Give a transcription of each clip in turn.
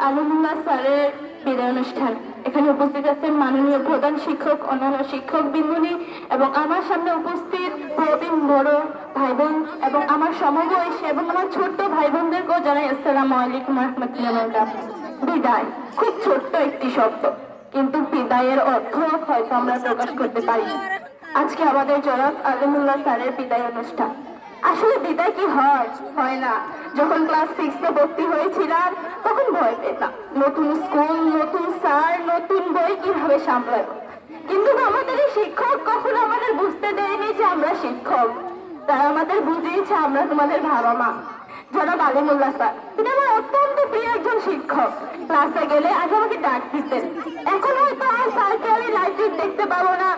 আলিমুল্লাহ স্যারের বিদায় অনুষ্ঠান। এখানে উপস্থিত আছেন মাননীয় প্রধান শিক্ষক, অন্যান্য শিক্ষক বিন্দুনি এবং আমার সামনে উপস্থিত প্রবীণ বড় ভাই বোন এবং আমার সমবয়সী এবং আমার ছোট্ট ভাই বোনদেরকেও জানাই আসসালামু আলাইকুম রহমতুল্লাহ। বিদায় খুব ছোট্ট একটি শব্দ, কিন্তু বিদায়ের অর্থ হয়তো আমরা প্রকাশ করতে পারি। আজকে আমাদের জনাব আলিমুল্লাহ স্যারের বিদায় অনুষ্ঠান। আসলে বিদায় কি হয় না। যখন ক্লাস 6 ভর্তি হয়েছিলাম তখন ভয় পেতাম, নতুন স্কুল, নতুন স্যার, নতুন বই কিভাবে সামলাবো। কিন্তু আমাদের এই শিক্ষক কখনো আমাদের বুঝতে দেয়নি যে আমরা শিক্ষক। তারা আমাদের বুঝিয়েছে আমরা তোমাদের বাবা মা। জনাব আলিমুল্লাহ স্যার, তিনি আমার অত্যন্ত প্রিয় একজন শিক্ষক। ক্লাসে গেলে আগে আমাকে ডাক দিতেন। এখন হয়তো আর স্যারকে আমি লাইব্রেরি দেখতে পাবো না,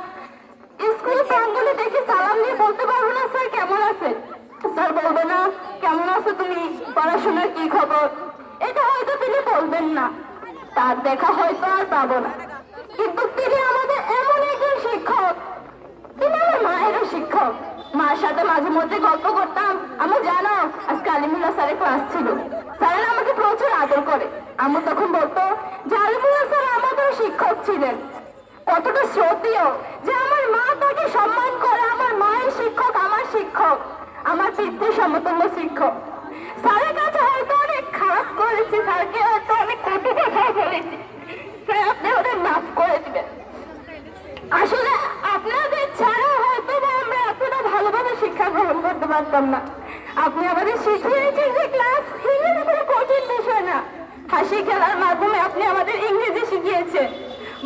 স্কুল প্রাঙ্গণে দেখে সালাম দিয়ে বলতে পারবো না স্যার কেমন আছেন। স্যার বলবে না কেমন আছো তুমি, পড়াশোনার কি খবর, এটা হয়তো তিনি বলবেন না। তার দেখা হয়তো আর পাবো না, কিন্তু তিনি আমাদের এমন একজন শিক্ষক, তিনি আমার মায়েরও শিক্ষক। মার সাথে মাঝে মধ্যে গল্প করতাম। আমি জানো আজকে আলিমুল্লাহ স্যারের ক্লাস ছিল, স্যারেরা আমাকে প্রচুর আদর করে। আমি তখন বলতো যে আলিমুল্লাহ স্যার আমাদের শিক্ষক ছিলেন, কতটা শ্রদ্ধেয় যে আমার মা তাকে সম্মান করে। আমার মায়ের শিক্ষক আমার শিক্ষক, আমার পিতৃ সমতুল্য শিক্ষক। স্যারের কাছে হয়তো অনেক খারাপ করেছি, স্যারকে হয়তো অনেক কটু কথা বলেছি, স্যার আপনি ওদের মাফ করে দিবেন। আসলে আপনাদের ছাড়া হয়তো আমরা এতটা ভালোভাবে শিক্ষা গ্রহণ করতে পারতাম না। আপনি আমাদের শিখিয়েছেন যে ক্লাস ইংরেজি কোনো কঠিন বিষয় না। হাসি খেলার মাধ্যমে আপনি আমাদের ইংরেজি শিখিয়েছেন,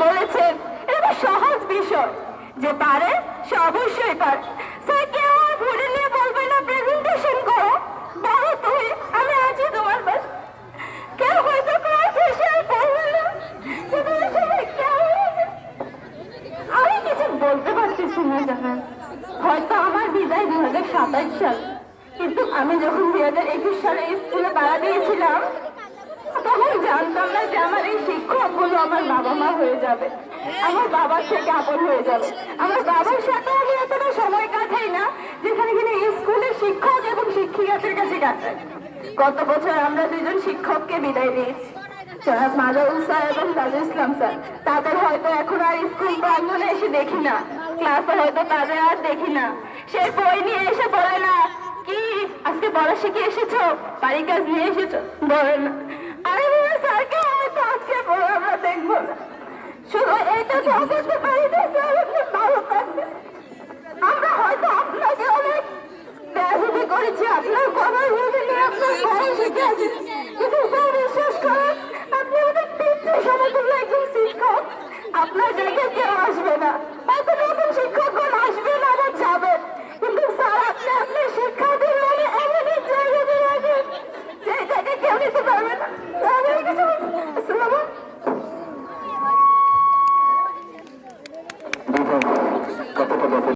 বলেছেন এটা সহজ বিষয়, যে পারে সে অবশ্যই পারে। স্যার কেউ আর ঘুরে নিয়ে বলবে না প্রেজেন্টেশন করো, বলো তুমি, আমি আছি তোমার পাশে। কেউ হয়তো ক্লাস শেষে আর বলবে না যে তুমি সবাই কেমন আছে। আমি কিছু বলতে পারতেছি না জানেন, হয়তো আমার বিদায় 2027 সাল, কিন্তু আমি যখন 2021 সালে স্কুলে পাড়া দিয়েছিলাম তখন জানতাম না যে আমার এই শিক্ষকগুলো আমার বাবা মা হয়ে যাবে, আমার বাবার থেকে আপন হয়ে যাবে। আমার বাবার সাথে আমি এতটা সময় কাটাই না যেখানে কিনা স্কুলের শিক্ষক এবং শিক্ষিকাদের কাছে কাটাই। গত বছর আমরা দুজন শিক্ষককে বিদায় দিয়েছি, জনাব মাজাউল স্যার এবং তাজুল ইসলাম স্যার। তাদের হয়তো এখন আর স্কুল প্রাঙ্গণে এসে দেখি না, ক্লাসে হয়তো তাদের আর দেখি না। সেই বই নিয়ে এসে বলে না কি আজকে পড়া শিখে এসেছো, বাড়ির কাজ নিয়ে এসেছো, বলে না। আরে স্যারকে হয়তো আজকে পড়া আমরা দেখবো না। শুধু এটা করতে পারি না স্যার আপনি ভালো থাকবেন। আমরা হয়তো আপনাকে অনেক ব্যবহার করেছি, আপনার কথা শুনে আপনার ঘরে শিখে আছি।